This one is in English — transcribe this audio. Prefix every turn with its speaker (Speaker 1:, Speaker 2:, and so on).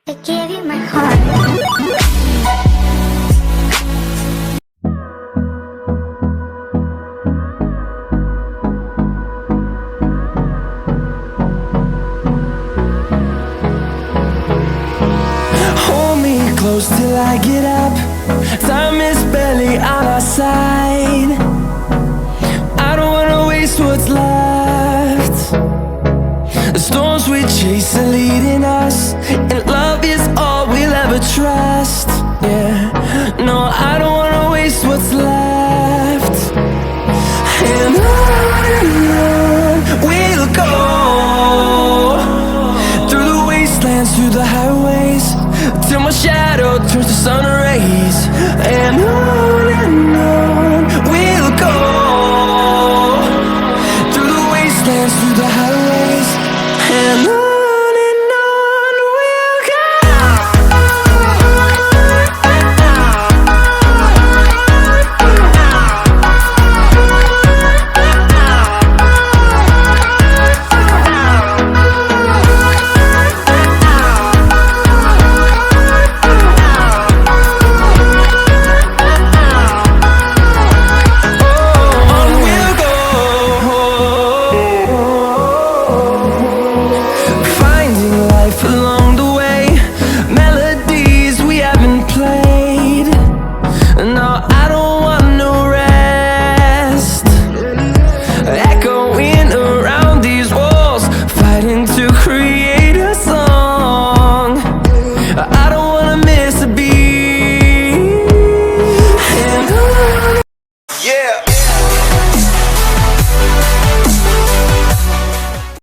Speaker 1: I gave you my heart.
Speaker 2: Hold me close till I get up. Time is barely on our side. I don't wanna waste what's left. The storms we chase are leading us, and love is all we'll ever trust. Yeah, no, I don't wanna waste what's left. And on we'll go, through the wastelands, through the highways, till my shadow turns to sun rays. And on we'll go, through the wastelands, through the highways, and on we'll go. Along the way, melodies we haven't played. No, I don't want no rest. Echoing around these walls, fighting to create